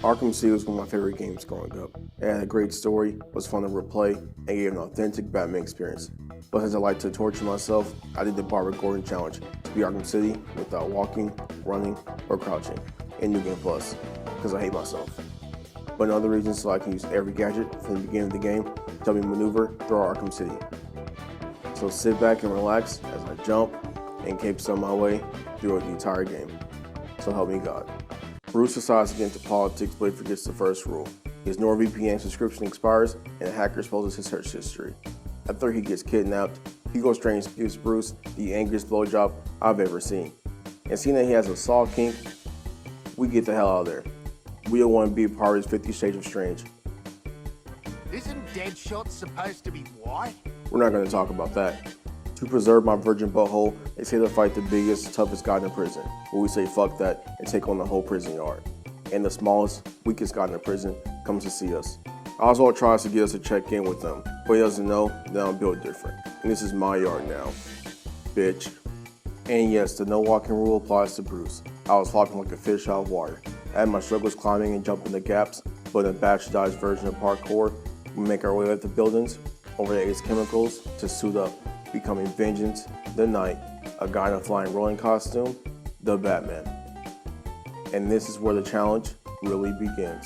Arkham City was one of my favorite games growing up. It had a great story, was fun to replay, and gave an authentic Batman experience. But since I like to torture myself, I did the Barbara Gordon challenge to beat Arkham City without walking, running, or crouching in New Game Plus, because I hate myself. But another reason so I can use every gadget from the beginning of the game to help me maneuver through Arkham City. So sit back and relax as I jump and cape my way through the entire game. So help me God. Bruce decides to get into politics, but he forgets the first rule. His NordVPN subscription expires, and a hacker exposes his search history. After he gets kidnapped, Hugo Strange gives Bruce the angriest blowjob I've ever seen. And seeing that he has a saw kink, we get the hell out of there. We don't want to be a part of his 50 Shades of Strange. Isn't Deadshot supposed to be white? We're not going to talk about that. To preserve my virgin butthole, they say to fight the biggest, toughest guy in prison. But we say fuck that and take on the whole prison yard. And the smallest, weakest guy in the prison comes to see us. Oswald tries to get us to check in with them, but he doesn't know that I'm built different. And this is my yard now. Bitch. And yes, the no walking rule applies to Bruce. I was flopping like a fish out of water. I had my struggles climbing and jumping the gaps, but in a bastardized version of parkour, we make our way up the buildings, over the Ace chemicals, to suit up, becoming Vengeance, the Knight, a guy in a flying rolling costume, the Batman. And this is where the challenge really begins.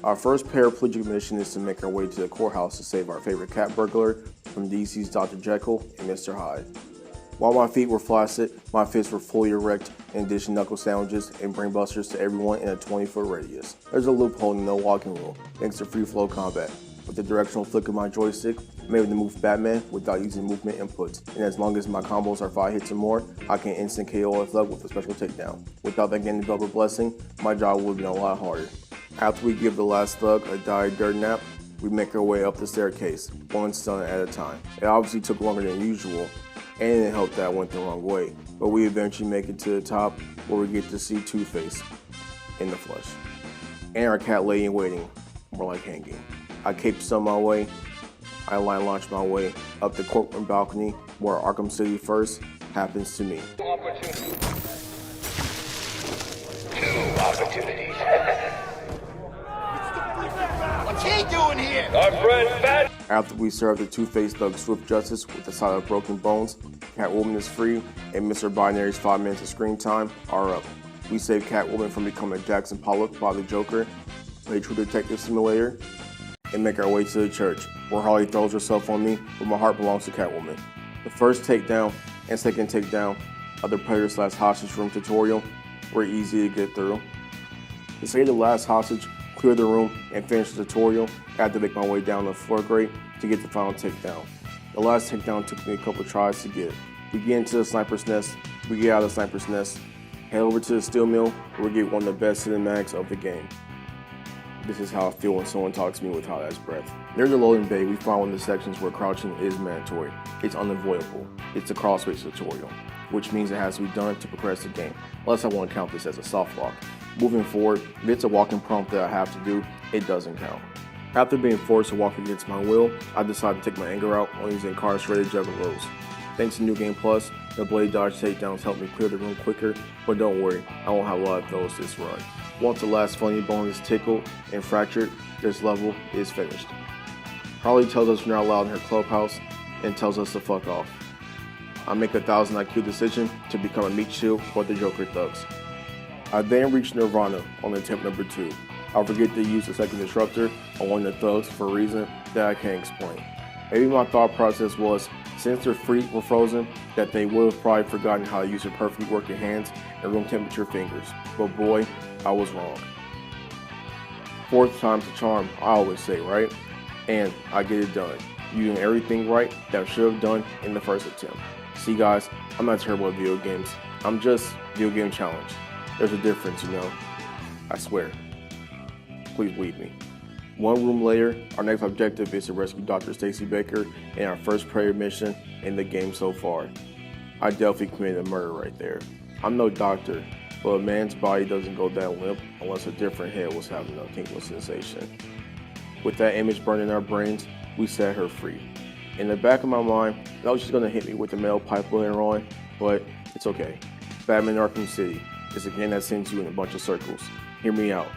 Our first paraplegic mission is to make our way to the courthouse to save our favorite cat burglar from DC's Dr. Jekyll and Mr. Hyde. While my feet were flaccid, my fists were fully erect and dishing knuckle sandwiches and brainbusters to everyone in a 20-foot radius. There's a loophole in the no walking rule, thanks to free flow combat. With the directional flick of my joystick, I'm able to move Batman without using movement inputs, and as long as my combos are 5 hits or more, I can instant KO a thug with a special takedown. Without that game developer blessing, my job would have been a lot harder. After we give the last thug a dire dirt nap, we make our way up the staircase, one stun at a time. It obviously took longer than usual, and it helped that I went the wrong way, but we eventually make it to the top where we get to see Two-Face in the flesh. And our cat lay in waiting, more like hanging. I cape stun my way, I line launch my way up the courtroom balcony where Arkham City first happens to me. Two opportunities. What's he doing here? Our friend Bat. After we serve the Two-Face thug swift justice with the side of broken bones, Catwoman is free, and Mr. Binary's 5 minutes of screen time are up. We save Catwoman from becoming Jackson Pollock by the Joker, play True Detective Simulator, and make our way to the church, where Harley throws herself on me, but my heart belongs to Catwoman. The first takedown and second takedown of the Predator/hostage room tutorial were easy to get through. To save the last hostage, clear the room, and finish the tutorial, I had to make my way down the floor grate to get the final takedown. The last takedown took me a couple tries to get. We get into the sniper's nest, we get out of the sniper's nest, head over to the steel mill, where we get one of the best cinematics of the game. This is how I feel when someone talks to me with hot ass breath. Near the loading bay, we find one of the sections where crouching is mandatory. It's unavoidable. It's a crossface tutorial, which means it has to be done to progress the game, unless I want to count this as a soft walk. Moving forward, if it's a walking prompt that I have to do, it doesn't count. After being forced to walk against my will, I decided to take my anger out on using incarcerated juggalos. Thanks to New Game Plus, the blade dodge takedowns help me clear the room quicker, but don't worry, I won't have a lot of those this run. Once the last funny bone is tickled and fractured, this level is finished. Harley tells us we're not allowed in her clubhouse and tells us to fuck off. I make a 1000 IQ decision to become a meat shield for the Joker thugs. I then reach Nirvana on attempt number 2. I forget to use the second disruptor on one of the thugs for a reason that I can't explain. Maybe my thought process was, since their feet were frozen, that they would have probably forgotten how to use their perfectly working hands and room temperature fingers. But boy, I was wrong. 4th time's the charm, I always say, right? And I get it done, using everything right that I should have done in the first attempt. See guys, I'm not terrible at video games. I'm just video game challenge. There's a difference, you know. I swear. Please believe me. One room later, our next objective is to rescue Dr. Stacy Baker in our first prayer mission in the game so far. I definitely committed a murder right there. I'm no doctor, but a man's body doesn't go that limp unless a different head was having a tingling sensation. With that image burned in our brains, we set her free. In the back of my mind, I know she's gonna hit me with the metal pipe later on, but it's okay. Batman Arkham City is a game that sends you in a bunch of circles. Hear me out.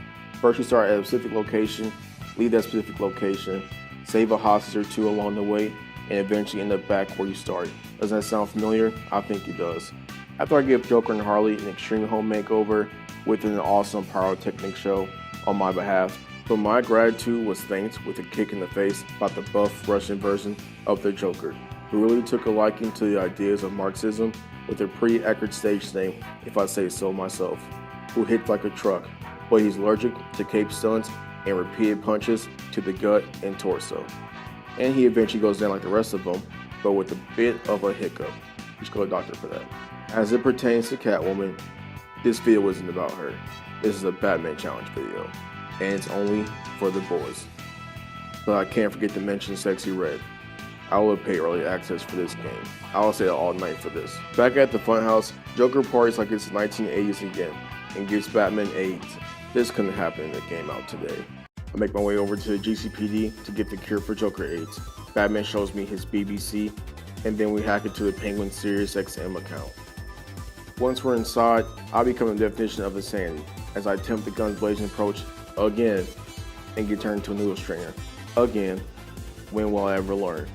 First you start at a specific location, leave that specific location, save a hostage or two along the way, and eventually end up back where you started. Doesn't that sound familiar? I think it does. After I give Joker and Harley an extreme home makeover with an awesome pyrotechnic show on my behalf, but my gratitude was thanked with a kick in the face by the buff Russian version of the Joker, who really took a liking to the ideas of Marxism with a pretty accurate stage name, if I say so myself, who hits like a truck, but he's allergic to cape stunts and repeated punches to the gut and torso. And he eventually goes down like the rest of them, but with a bit of a hiccup. You should go to a doctor for that. As it pertains to Catwoman, this video isn't about her. This is a Batman challenge video, and it's only for the boys. But I can't forget to mention Sexy Red. I will pay early access for this game. I will stay all night for this. Back at the Funhouse, Joker parties like it's the 1980s again, and gives Batman AIDS. This couldn't happen in the game out today. I make my way over to the GCPD to get the cure for Joker AIDS. Batman shows me his BBC, and then we hack into the Penguin SiriusXM account. Once we're inside, I become the definition of insanity as I attempt the guns blazing approach again and get turned into a noodle stringer. Again, when will I ever learn?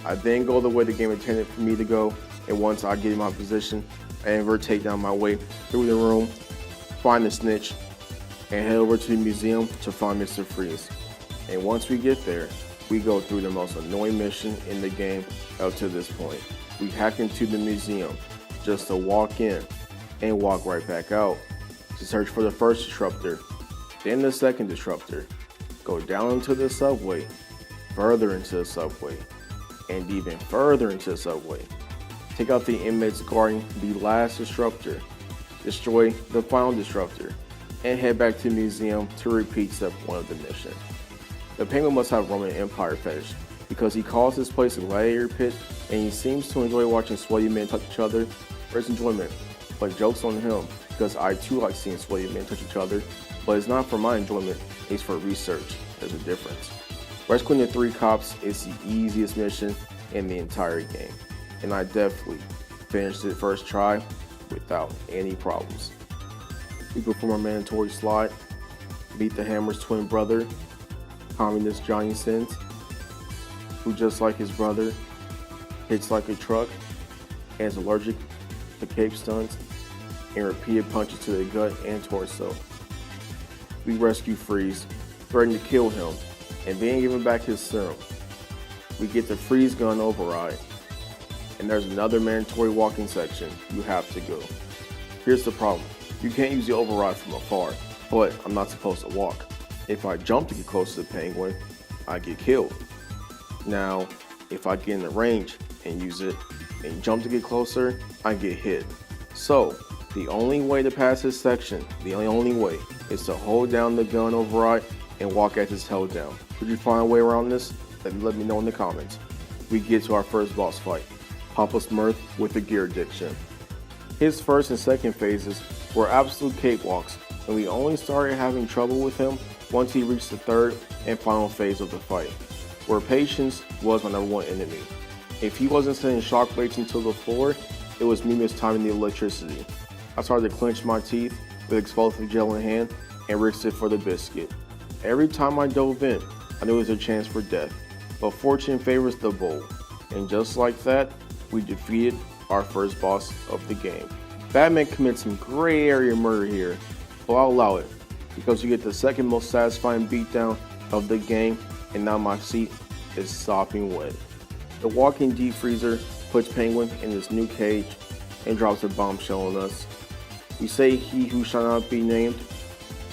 I then go the way the game intended for me to go, and once I get in my position, I invert takedown my way through the room, find the snitch, and head over to the museum to find Mr. Freeze. And once we get there, we go through the most annoying mission in the game up to this point. We hack into the museum just to walk in and walk right back out to search for the first disruptor, then the second disruptor, go down into the subway, further into the subway, and even further into the subway. Take out the inmates guarding the last disruptor, destroy the final disruptor, and head back to the museum to repeat step 1 of the mission. The Penguin must have Roman Empire fetish because he calls this place a gladiator pit and he seems to enjoy watching sweaty men touch each other for his enjoyment. But joke's on him because I too like seeing sweaty men touch each other, but it's not for my enjoyment, it's for research. There's a difference. Rescuing the 3 cops is the easiest mission in the entire game, and I definitely finished it first try without any problems. We perform our mandatory slide, meet the Hammer's twin brother, Communist Johnny Sins, who just like his brother, hits like a truck, and is allergic to cape stunts and repeated punches to the gut and torso. We rescue Freeze, threaten to kill him, and then give him back his serum. We get the Freeze gun override, and there's another mandatory walking section you have to go. Here's the problem. You can't use the override from afar, but I'm not supposed to walk. If I jump to get close to the Penguin, I get killed. Now, if I get in the range and use it and jump to get closer, I get hit. So, the only way to pass this section, the only way, is to hold down the gun override and walk as it's held down. Could you find a way around this? Then let me know in the comments. We get to our first boss fight, Papa Smurf with the gear addiction. His first and second phases were absolute cakewalks, and we only started having trouble with him once he reached the third and final phase of the fight, where patience was my #1 enemy. If he wasn't sending shockwaves into the floor, it was me mistiming the electricity. I started to clench my teeth with explosive gel in hand and risked it for the biscuit. Every time I dove in, I knew there was a chance for death, but fortune favors the bold, and just like that, we defeated our first boss of the game. Batman commits some gray area murder here, but I'll allow it, because you get the second most satisfying beatdown of the game, and now my seat is sopping wet. The walking deep freezer puts Penguin in this new cage and drops a bombshell on us. We say he who shall not be named,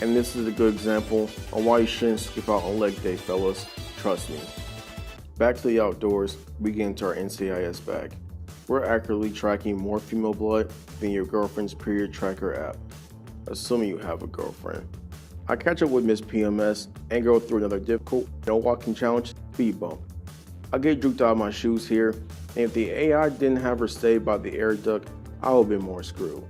and this is a good example on why you shouldn't skip out on leg day, fellas. Trust me. Back to the outdoors, we get into our NCIS bag. We're accurately tracking more female blood than your girlfriend's period tracker app, assuming you have a girlfriend. I catch up with Miss PMS and go through another difficult no walking challenge, speed bump. I get juked out of my shoes here, and if the AI didn't have her stay by the air duct, I would have been more screwed.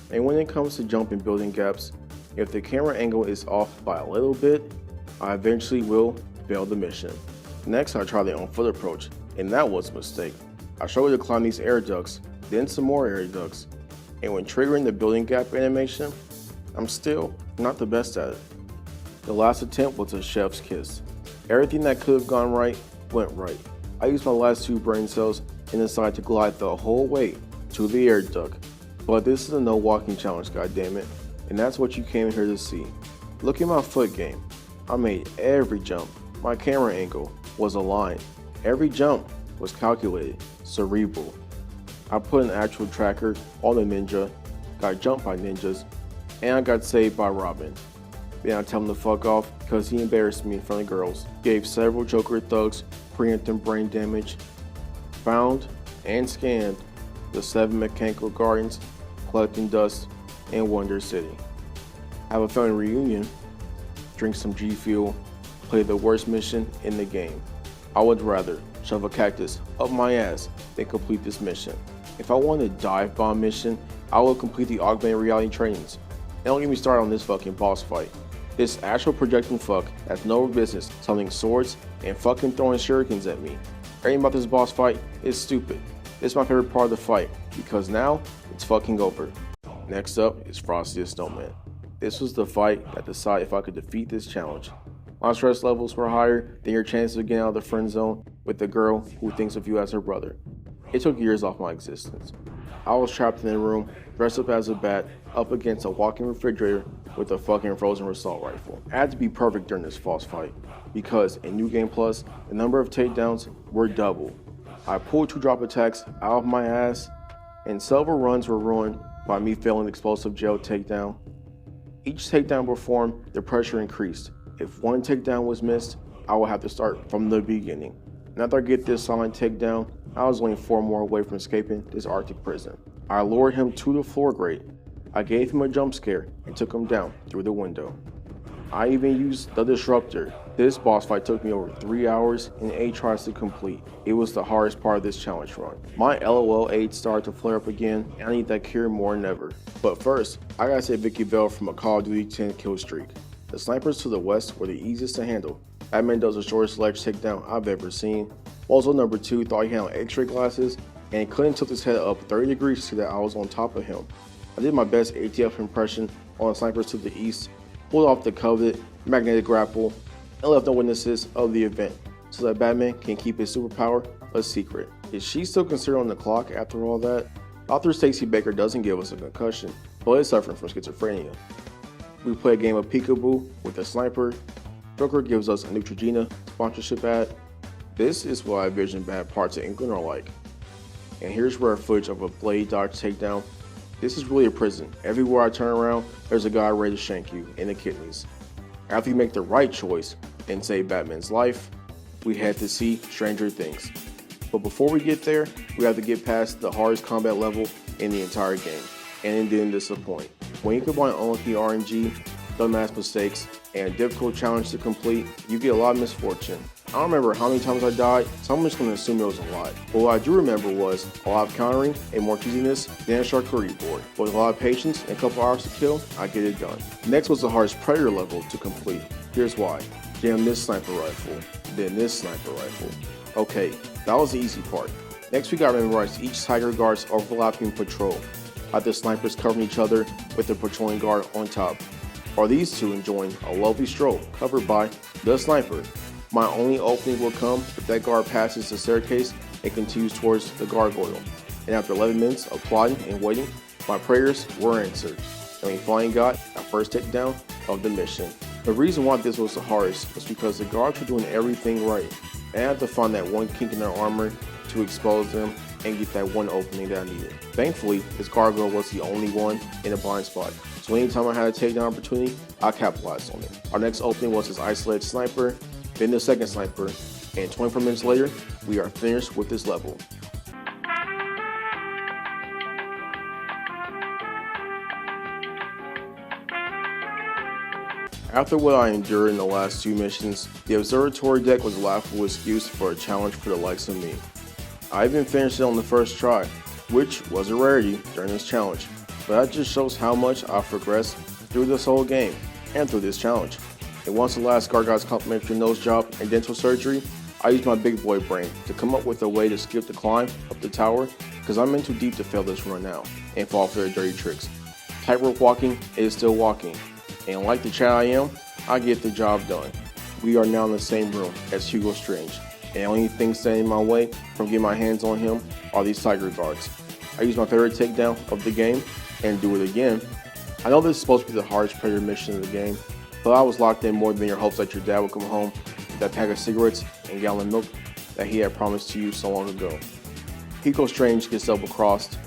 And when it comes to jumping building gaps, if the camera angle is off by a little bit, I eventually will fail the mission. Next, I try the on-foot approach, and that was a mistake. I struggled to climb these air ducts, then some more air ducts, and when triggering the building gap animation, I'm still not the best at it. The last attempt was a chef's kiss. Everything that could have gone right, went right. I used my last 2 brain cells and decided to glide the whole way to the air duct. But this is a no walking challenge, goddammit, and that's what you came here to see. Look at my foot game. I made every jump. My camera angle was aligned. Every jump was calculated, cerebral. I put an actual tracker on the ninja, got jumped by ninjas, and I got saved by Robin. Then I tell him to fuck off because he embarrassed me in front of girls. Gave several Joker thugs preemptive brain damage. Found and scanned the 7 mechanical gardens, collecting dust in Wonder City. Have a family reunion, drink some G Fuel, play the worst mission in the game. I would rather shove a cactus up my ass than complete this mission. If I want a dive bomb mission, I will complete the augmented reality trainings. And don't get me started on this fucking boss fight. This astral projecting fuck has no business summoning swords and fucking throwing shurikens at me. Everything about this boss fight is stupid. This is my favorite part of the fight because now it's fucking over. Next up is Frosty the Snowman. This was the fight that decided if I could defeat this challenge. My stress levels were higher than your chances of getting out of the friend zone with the girl who thinks of you as her brother. It took years off my existence. I was trapped in a room, dressed up as a bat, up against a walking refrigerator with a fucking frozen assault rifle. I had to be perfect during this boss fight, because in New Game Plus, the number of takedowns were double. I pulled 2 drop attacks out of my ass, and several runs were ruined by me failing the explosive gel takedown. Each takedown performed, the pressure increased. If one takedown was missed, I would have to start from the beginning. And after I get this silent takedown, I was only 4 more away from escaping this Arctic prison. I lured him to the floor grate. I gave him a jump scare and took him down through the window. I even used the disruptor. This boss fight took me over 3 hours and 8 tries to complete. It was the hardest part of this challenge run. My LOL age started to flare up again and I need that cure more than ever. But first, I gotta save Vicky Vale from a Call of Duty 10 kill streak. The snipers to the west were the easiest to handle. Batman does the shortest ledge takedown I've ever seen. Also number 2 thought he had on x-ray glasses and couldn't tilt his head up 30 degrees so that I was on top of him. I did my best ATF impression on the snipers to the east, pulled off the coveted magnetic grapple, and left no witnesses of the event so that Batman can keep his superpower a secret. Is she still considered on the clock after all that? Author Stacey Baker doesn't give us a concussion, but is suffering from schizophrenia. We play a game of peekaboo with a sniper. Joker gives us a Neutrogena sponsorship ad. This is what I envision bad parts of England are like. And here's rare footage of a blade dodge takedown. This is really a prison. Everywhere I turn around, there's a guy ready to shank you in the kidneys. After you make the right choice and save Batman's life, we head to see Stranger Things. But before we get there, we have to get past the hardest combat level in the entire game, and it didn't disappoint. When you combine unlucky RNG, dumbass mistakes, and a difficult challenge to complete, you get a lot of misfortune. I don't remember how many times I died, so I'm just going to assume it was a lot. But what I do remember was a lot of countering and more cheesiness than a charcuterie board. But with a lot of patience and a couple hours to kill, I get it done. Next was the hardest Predator level to complete. Here's why. Jam this sniper rifle, then this sniper rifle. Okay, that was the easy part. Next we gotta memorize each Tiger Guard's overlapping patrol. Have the snipers covering each other with the patrolling guard on top. Or these two enjoying a lovely stroll covered by the sniper. My only opening will come if that guard passes the staircase and continues towards the gargoyle. And after 11 minutes of plotting and waiting, my prayers were answered. And we finally got our first takedown of the mission. The reason why this was the hardest was because the guards were doing everything right. And I had to find that one kink in their armor to expose them and get that one opening that I needed. Thankfully, this gargoyle was the only one in a blind spot. So anytime I had a takedown opportunity, I capitalized on it. Our next opening was this isolated sniper, then the second sniper, and 24 minutes later, we are finished with this level. After what I endured in the last 2 missions, the observatory deck was a laughable excuse for a challenge for the likes of me. I even finished it on the first try, which was a rarity during this challenge, but that just shows how much I've progressed through this whole game and through this challenge. And once the last guard got his complimentary nose job and dental surgery, I used my big boy brain to come up with a way to skip the climb up the tower because I'm in too deep to fail this run now and fall for their dirty tricks. Tightrope walking is still walking, and like the chat I am, I get the job done. We are now in the same room as Hugo Strange, and the only thing standing in my way from getting my hands on him are these tiger guards. I use my favorite takedown of the game and do it again. I know this is supposed to be the hardest predator mission of the game, but I was locked in more than your hopes that your dad would come home with that pack of cigarettes and gallon of milk that he had promised to you so long ago. Hugo Strange gets double crossed,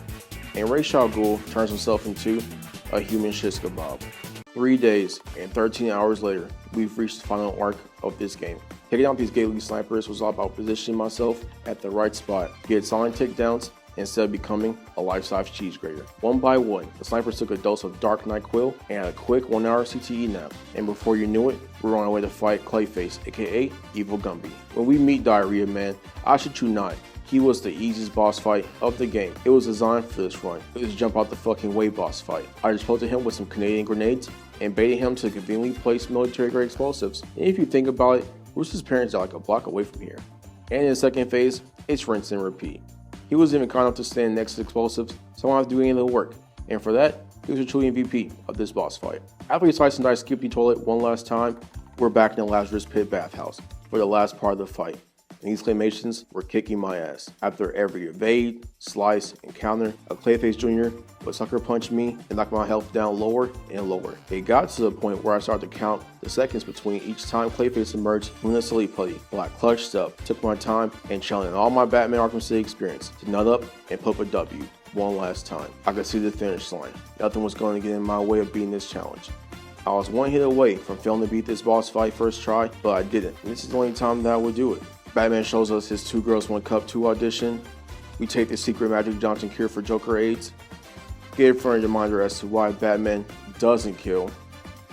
and Ra's al Ghul turns himself into a human shish kebab. 3 days and 13 hours later, we've reached the final arc of this game. Taking out these gateway snipers was all about positioning myself at the right spot, get solid takedowns instead of becoming a life-size cheese grater. One by one, the snipers took a dose of Dark NyQuil and a quick 1 hour CTE nap, and before you knew it, we were on our way to fight Clayface, aka Evil Gumby. When we meet Diarrhea Man, I shit you not, he was the easiest boss fight of the game. It was designed for this run. It was jump out the fucking way boss fight. I just posted him with some Canadian grenades and baited him to conveniently place military grade explosives. And if you think about it, Bruce's parents are like a block away from here. And in the second phase, it's rinse and repeat. He wasn't even kind enough to stand next to explosives, so I don't have to do any of the work. And for that, he was a true MVP of this boss fight. After we slice and dice Skippy Toilet one last time, we're back in the Lazarus Pit bathhouse for the last part of the fight. And these claymations were kicking my ass. After every evade, slice, and counter, a Clayface Jr. would sucker punch me and knock my health down lower and lower. It got to the point where I started to count the seconds between each time Clayface emerged from the silly putty. Well, I clutched up, took my time, and channeling all my Batman Arkham City experience to nut up and put up a W one last time. I could see the finish line. Nothing was going to get in my way of beating this challenge. I was one hit away from failing to beat this boss fight first try, but I didn't. And this is the only time that I would do it. Batman shows us his 2 Girls 1 Cup 2 audition. We take the secret Magic Johnson cure for Joker AIDS. Get a friendly reminder as to why Batman doesn't kill.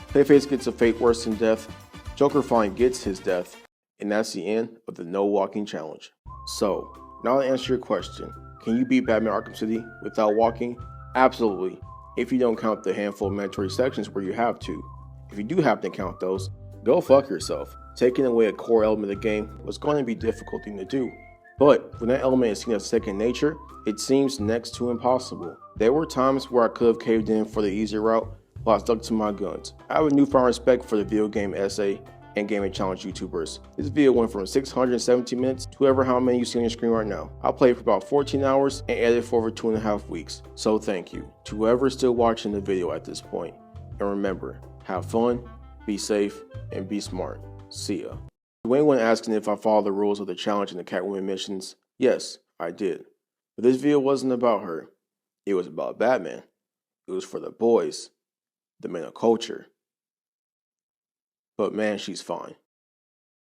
Clayface gets a fate worse than death. Joker finally gets his death. And that's the end of the No Walking Challenge. So, now to answer your question, can you beat Batman Arkham City without walking? Absolutely, if you don't count the handful of mandatory sections where you have to. If you do have to count those, go fuck yourself. Taking away a core element of the game was going to be a difficult thing to do. But when that element is seen as second nature, it seems next to impossible. There were times where I could have caved in for the easier route, but I stuck to my guns. I have a newfound respect for the video game essay and gaming challenge YouTubers. This video went from 617 minutes to ever how many you see on your screen right now. I played for about 14 hours and edited for over 2.5 weeks. So thank you to whoever is still watching the video at this point. And remember, have fun, be safe, and be smart. See ya. To anyone asking if I followed the rules of the challenge and the Catwoman missions, yes, I did. But this video wasn't about her. It was about Batman. It was for the boys, the men of culture. But man, she's fine.